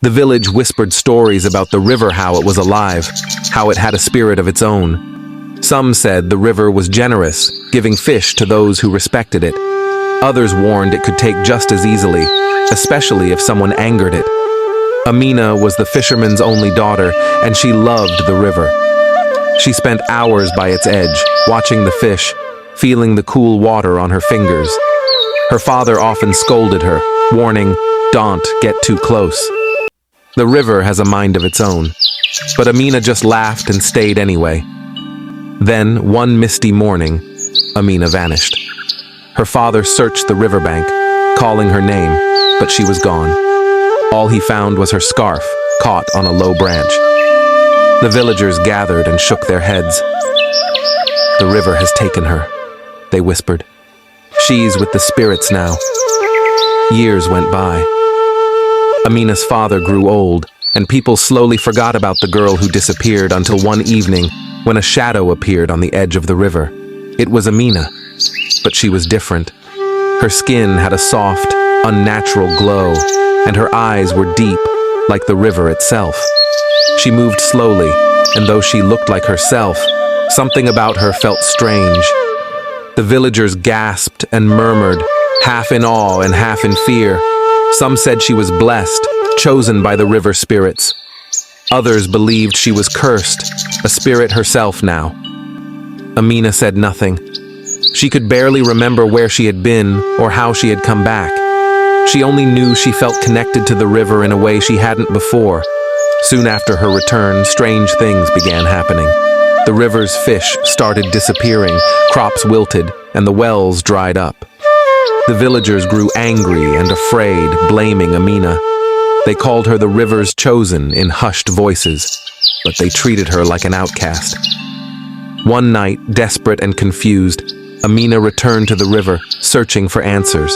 The village whispered stories about the river, how it was alive, how it had a spirit of its own. Some said the river was generous, giving fish to those who respected it. Others warned it could take just as easily, especially if someone angered it. Amina was the fisherman's only daughter, and she loved the river. She spent hours by its edge, watching the fish, feeling the cool water on her fingers. Her father often scolded her, warning, "Don't get too close." The river has a mind of its own, but Amina just laughed and stayed anyway. Then, one misty morning, Amina vanished. Her father searched the riverbank, calling her name, but she was gone. All he found was her scarf, caught on a low branch. The villagers gathered and shook their heads. "The river has taken her," they whispered. "She's with the spirits now." Years went by. Amina's father grew old, and people slowly forgot about the girl who disappeared until one evening when a shadow appeared on the edge of the river. It was Amina, but she was different. Her skin had a soft, unnatural glow, and her eyes were deep, like the river itself. She moved slowly, and though she looked like herself, something about her felt strange. The villagers gasped and murmured, half in awe and half in fear. Some said she was blessed, chosen by the river spirits. Others believed she was cursed, a spirit herself now. Amina said nothing. She could barely remember where she had been or how she had come back. She only knew she felt connected to the river in a way she hadn't before. Soon after her return, strange things began happening. The river's fish started disappearing, crops wilted, and the wells dried up. The villagers grew angry and afraid, blaming Amina. They called her the river's chosen in hushed voices, but they treated her like an outcast. One night, desperate and confused, Amina returned to the river, searching for answers.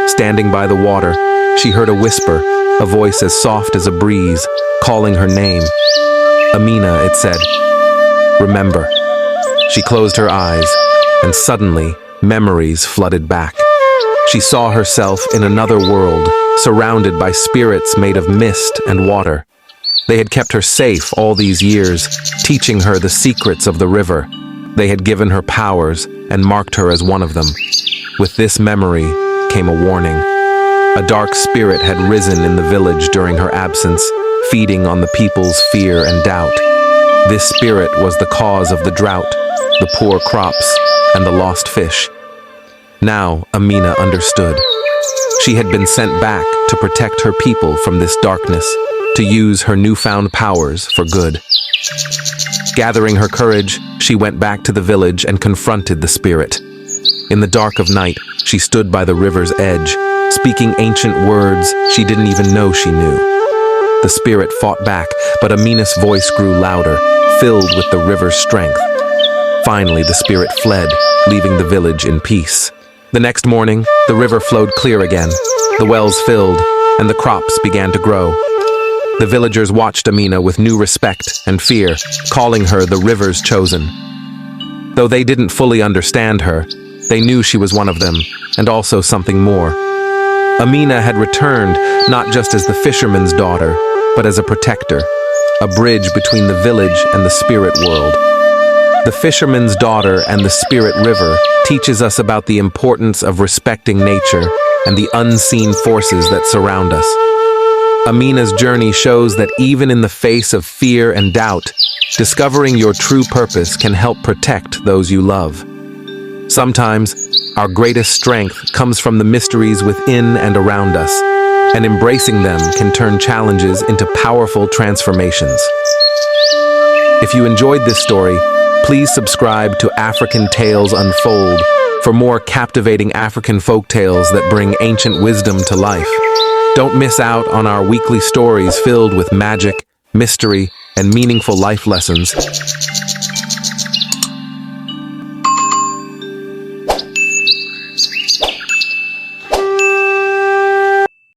Standing by the water, she heard a whisper, a voice as soft as a breeze, calling her name. "Amina," it said. "Remember." She closed her eyes, and suddenly, memories flooded back. She saw herself in another world, surrounded by spirits made of mist and water. They had kept her safe all these years, teaching her the secrets of the river. They had given her powers and marked her as one of them. With this memory came a warning. A dark spirit had risen in the village during her absence, feeding on the people's fear and doubt. This spirit was the cause of the drought, the poor crops, and the lost fish. Now Amina understood. She had been sent back to protect her people from this darkness, to use her newfound powers for good. Gathering her courage, she went back to the village and confronted the spirit. In the dark of night, she stood by the river's edge, speaking ancient words she didn't even know she knew. The spirit fought back, but Amina's voice grew louder, filled with the river's strength. Finally, the spirit fled, leaving the village in peace. The next morning, the river flowed clear again. The wells filled, and the crops began to grow. The villagers watched Amina with new respect and fear, calling her the river's chosen. Though they didn't fully understand her, they knew she was one of them, and also something more. Amina had returned not just as the fisherman's daughter, but as a protector, a bridge between the village and the spirit world. The fisherman's daughter and the spirit river teaches us about the importance of respecting nature and the unseen forces that surround us. Amina's journey shows that even in the face of fear and doubt, discovering your true purpose can help protect those you love. Sometimes, our greatest strength comes from the mysteries within and around us, and embracing them can turn challenges into powerful transformations. If you enjoyed this story, please subscribe to African Tales Unfold for more captivating African folk tales that bring ancient wisdom to life. Don't miss out on our weekly stories filled with magic, mystery, and meaningful life lessons.